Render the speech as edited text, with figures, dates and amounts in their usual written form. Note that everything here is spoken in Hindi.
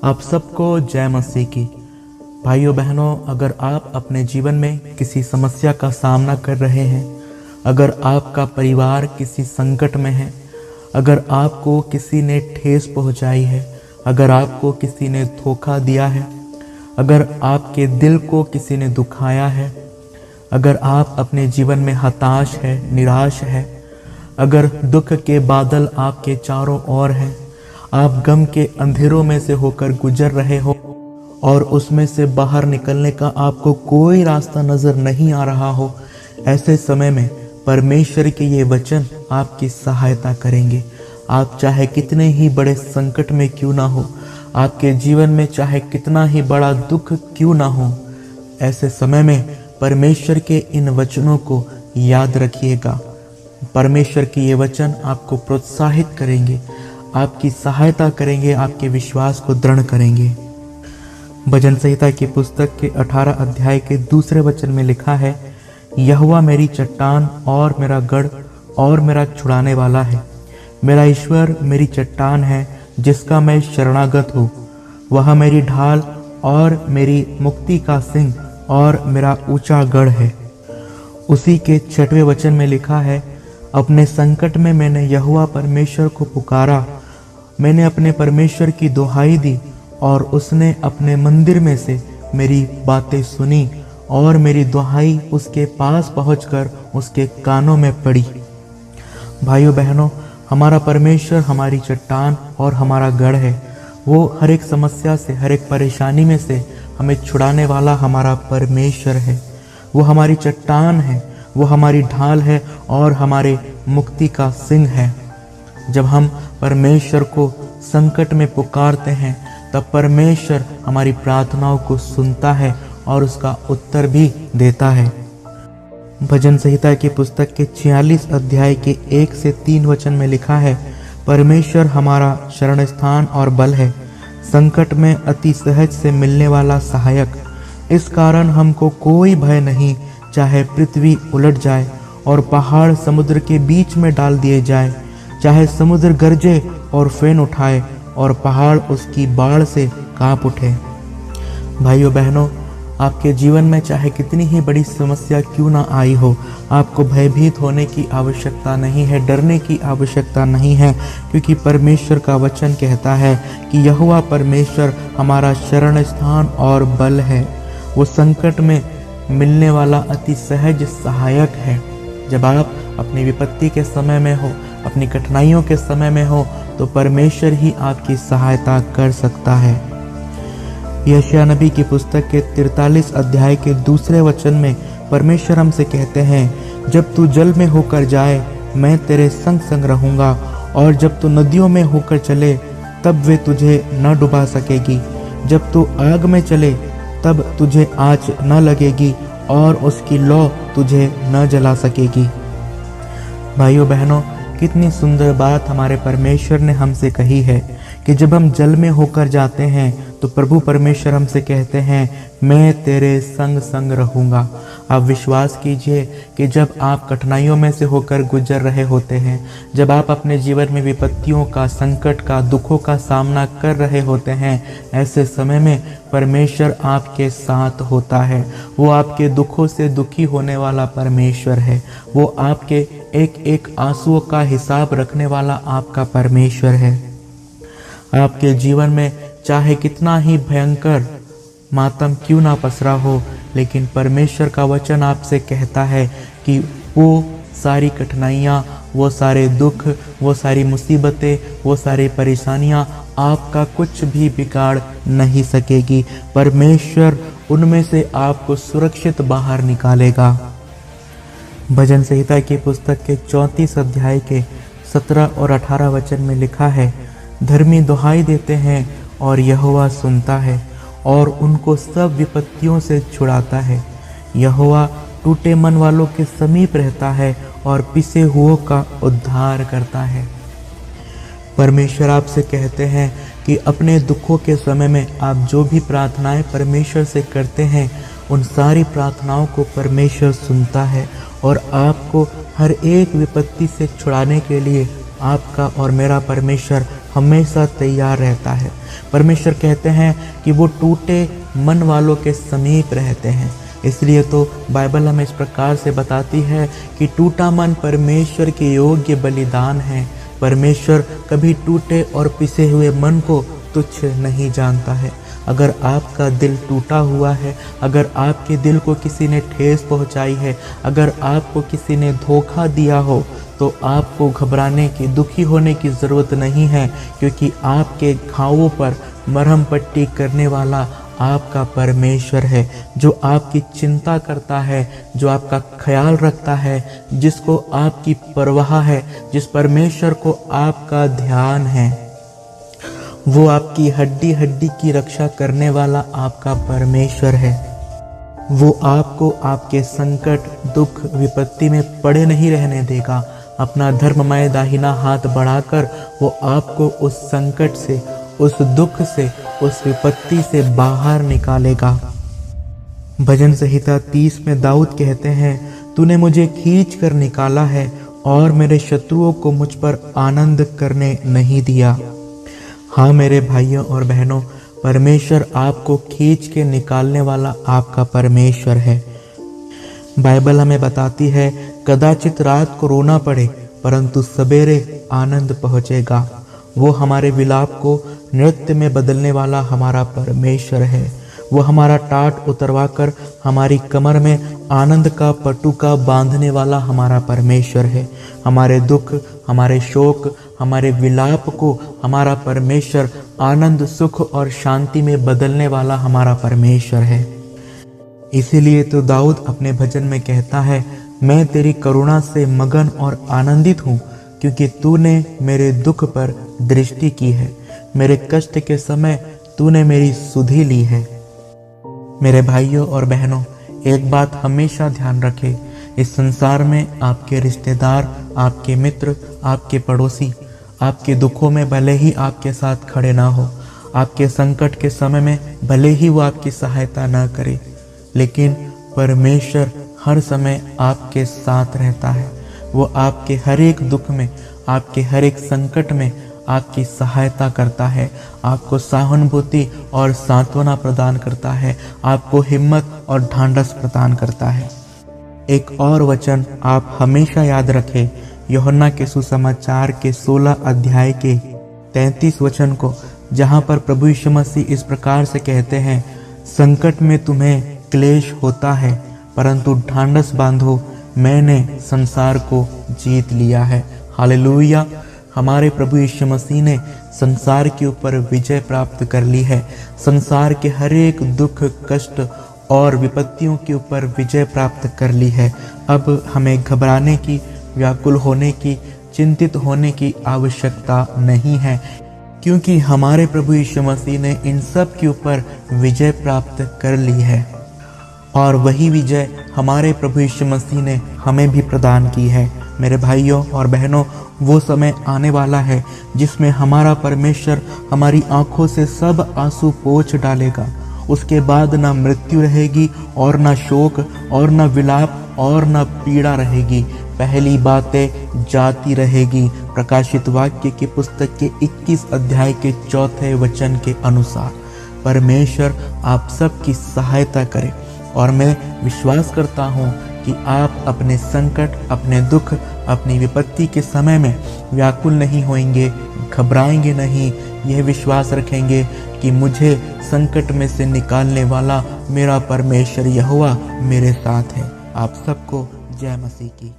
आप सबको जय मसीह की। भाइयों बहनों, अगर आप अपने जीवन में किसी समस्या का सामना कर रहे हैं, अगर आपका परिवार किसी संकट में है, अगर आपको किसी ने ठेस पहुंचाई है, अगर आपको किसी ने धोखा दिया है, अगर आपके दिल को किसी ने दुखाया है, अगर आप अपने जीवन में हताश है, निराश है, अगर दुख के बादल आपके चारों ओर हैं, आप गम के अंधेरों में से होकर गुजर रहे हो और उसमें से बाहर निकलने का आपको कोई रास्ता नजर नहीं आ रहा हो, ऐसे समय में परमेश्वर के ये वचन आपकी सहायता करेंगे। आप चाहे कितने ही बड़े संकट में क्यों ना हो, आपके जीवन में चाहे कितना ही बड़ा दुख क्यों ना हो, ऐसे समय में परमेश्वर के इन वचनों को याद रखिएगा। परमेश्वर के ये वचन आपको प्रोत्साहित करेंगे, आपकी सहायता करेंगे, आपके विश्वास को दृढ़ करेंगे। भजन संहिता की पुस्तक के 18 अध्याय के दूसरे वचन में लिखा है, यहोवा मेरी चट्टान और मेरा गढ़ और मेरा छुड़ाने वाला है। मेरा ईश्वर मेरी चट्टान है जिसका मैं शरणागत हूँ। वह मेरी ढाल और मेरी मुक्ति का सिंह और मेरा ऊंचा गढ़ है। उसी के 6वें वचन में लिखा है, अपने संकट में मैंने यहोवा परमेश्वर को पुकारा। मैंने अपने परमेश्वर की दुहाई दी और उसने अपने मंदिर में से मेरी बातें सुनी और मेरी दुहाई उसके पास पहुंचकर उसके कानों में पड़ी। भाइयों बहनों, हमारा परमेश्वर हमारी चट्टान और हमारा गढ़ है। वो हर एक समस्या से, हर एक परेशानी में से हमें छुड़ाने वाला हमारा परमेश्वर है। वो हमारी चट्टान है, वो हमारी ढाल है और हमारे मुक्ति का सिंह है। जब हम परमेश्वर को संकट में पुकारते हैं, तब परमेश्वर हमारी प्रार्थनाओं को सुनता है और उसका उत्तर भी देता है। भजन संहिता की पुस्तक के 46 अध्याय के 1 से 3 वचन में लिखा है, परमेश्वर हमारा शरण स्थान और बल है, संकट में अति सहज से मिलने वाला सहायक। इस कारण हमको कोई भय नहीं, चाहे पृथ्वी उलट जाए और पहाड़ समुद्र के बीच में डाल दिए जाए, चाहे समुद्र गरजे और फेन उठाए और पहाड़ उसकी बाढ़ से कांप उठे। भाइयों बहनों, आपके जीवन में चाहे कितनी ही बड़ी समस्या क्यों ना आई हो, आपको भयभीत होने की आवश्यकता नहीं है, डरने की आवश्यकता नहीं है, क्योंकि परमेश्वर का वचन कहता है कि यहोवा परमेश्वर हमारा शरण स्थान और बल है। वो संकट में मिलने वाला अति सहज सहायक है। जब आप अपनी विपत्ति के समय में हो, अपनी कठिनाइयों के समय में हो, तो परमेश्वर ही आपकी सहायता कर सकता है। यशायाह नबी की पुस्तक के 43 अध्याय के 2 वचन में परमेश्वर हमसे कहते हैं, जब तू जल में होकर जाए मैं तेरे संग संग रहूंगा, और जब तू नदियों में होकर चले तब वे तुझे न डुबा सकेगी। जब तू आग में चले तब तुझे आँच न लगेगी और उसकी लौ तुझे न जला सकेगी। भाइयों बहनों, कितनी सुंदर बात हमारे परमेश्वर ने हमसे कही है कि जब हम जल में होकर जाते हैं तो प्रभु परमेश्वर हमसे कहते हैं, मैं तेरे संग संग रहूँगा। आप विश्वास कीजिए कि जब आप कठिनाइयों में से होकर गुजर रहे होते हैं, जब आप अपने जीवन में विपत्तियों का, संकट का, दुखों का सामना कर रहे होते हैं, ऐसे समय में परमेश्वर आपके साथ होता है। वो आपके दुखों से दुखी होने वाला परमेश्वर है। वो आपके एक एक आंसुओं का हिसाब रखने वाला आपका परमेश्वर है। आपके जीवन में चाहे कितना ही भयंकर मातम क्यों ना पसरा हो, लेकिन परमेश्वर का वचन आपसे कहता है कि वो सारी कठिनाइयाँ, वो सारे दुख, वो सारी मुसीबतें, वो सारी परेशानियाँ आपका कुछ भी बिगाड़ नहीं सकेगी। परमेश्वर उनमें से आपको सुरक्षित बाहर निकालेगा। भजन संहिता की पुस्तक के 34 अध्याय के 17 और 18 वचन में लिखा है, धर्मी दुहाई देते हैं और यहोवा सुनता है और उनको सब विपत्तियों से छुड़ाता है। यहोवा टूटे मन वालों के समीप रहता है और पिसे हुओं का उद्धार करता है। परमेश्वर आपसे कहते हैं कि अपने दुखों के समय में आप जो भी प्रार्थनाएं परमेश्वर से करते हैं, उन सारी प्रार्थनाओं को परमेश्वर सुनता है और आपको हर एक विपत्ति से छुड़ाने के लिए आपका और मेरा परमेश्वर हमेशा तैयार रहता है। परमेश्वर कहते हैं कि वो टूटे मन वालों के समीप रहते हैं। इसलिए तो बाइबल हमें इस प्रकार से बताती है कि टूटा मन परमेश्वर के योग्य बलिदान है। परमेश्वर कभी टूटे और पिसे हुए मन को तुच्छ नहीं जानता है। अगर आपका दिल टूटा हुआ है, अगर आपके दिल को किसी ने ठेस पहुंचाई है, अगर आपको किसी ने धोखा दिया हो, तो आपको घबराने की, दुखी होने की ज़रूरत नहीं है, क्योंकि आपके घावों पर मरहम पट्टी करने वाला आपका परमेश्वर है, जो आपकी चिंता करता है, जो आपका ख्याल रखता है, जिसको आपकी परवाह है, जिस परमेश्वर को आपका ध्यान है। वो आपकी हड्डी हड्डी की रक्षा करने वाला आपका परमेश्वर है। वो आपको आपके संकट, दुख, विपत्ति में पड़े नहीं रहने देगा। अपना धर्ममय दाहिना हाथ बढ़ाकर वो आपको उस संकट से, उस दुख से, उस विपत्ति से बाहर निकालेगा। भजन संहिता 30 में दाऊद कहते हैं, तूने मुझे खींच कर निकाला है और मेरे शत्रुओं को मुझ पर आनंद करने नहीं दिया। हाँ मेरे भाइयों और बहनों, परमेश्वर आपको खींच के निकालने वाला आपका परमेश्वर है। बाइबल हमें बताती है, कदाचित रात को रोना पड़े परंतु सवेरे आनंद पहुँचेगा। वो हमारे विलाप को नृत्य में बदलने वाला हमारा परमेश्वर है। वो हमारा टाट उतरवा कर हमारी कमर में आनंद का पटुका बांधने वाला हमारा परमेश्वर है। हमारे दुख, हमारे शोक, हमारे विलाप को हमारा परमेश्वर आनंद, सुख और शांति में बदलने वाला हमारा परमेश्वर है। इसीलिए तो दाऊद अपने भजन में कहता है, मैं तेरी करुणा से मगन और आनंदित हूँ, क्योंकि तूने मेरे दुख पर दृष्टि की है। मेरे कष्ट के समय तूने मेरी सुधि ली है। मेरे भाइयों और बहनों, एक बात हमेशा ध्यान रखें, इस संसार में आपके रिश्तेदार, आपके मित्र, आपके पड़ोसी आपके दुखों में भले ही आपके साथ खड़े ना हो, आपके संकट के समय में भले ही वो आपकी सहायता ना करे, लेकिन परमेश्वर हर समय आपके साथ रहता है। वो आपके हर एक दुख में, आपके हर एक संकट में आपकी सहायता करता है, आपको सहानुभूति और सांत्वना प्रदान करता है, आपको हिम्मत और ढांढस प्रदान करता है। एक और वचन आप हमेशा याद रखें, यूहन्ना के सुसमाचार के 16 अध्याय के 33 वचन को, जहाँ पर प्रभु यीशु मसीह इस प्रकार से कहते हैं, संकट में तुम्हें क्लेश होता है परंतु ढांढस बांधो, मैंने संसार को जीत लिया है। हालेलुया। हमारे प्रभु यीशु मसीह ने संसार के ऊपर विजय प्राप्त कर ली है। संसार के हर एक दुख, कष्ट और विपत्तियों के ऊपर विजय प्राप्त कर ली है। अब हमें घबराने की, व्याकुल होने की, चिंतित होने की आवश्यकता नहीं है, क्योंकि हमारे प्रभु यीशु मसीह ने इन सब के ऊपर विजय प्राप्त कर ली है। और वही विजय हमारे प्रभु यीशु मसीह ने हमें भी प्रदान की है। मेरे भाइयों और बहनों, वो समय आने वाला है जिसमें हमारा परमेश्वर हमारी आंखों से सब आंसू पोंछ डालेगा। उसके बाद ना मृत्यु रहेगी और ना शोक और ना विलाप और ना पीड़ा रहेगी। पहली बातें जाती रहेगी। प्रकाशित वाक्य की पुस्तक के 21 अध्याय के 4 वचन के अनुसार परमेश्वर आप सबकी सहायता करे। और मैं विश्वास करता हूँ कि आप अपने संकट, अपने दुख, अपनी विपत्ति के समय में व्याकुल नहीं होंगे, घबराएंगे नहीं। यह विश्वास रखेंगे कि मुझे संकट में से निकालने वाला मेरा परमेश्वर यहोवा मेरे साथ है। आप सबको जय मसीह की।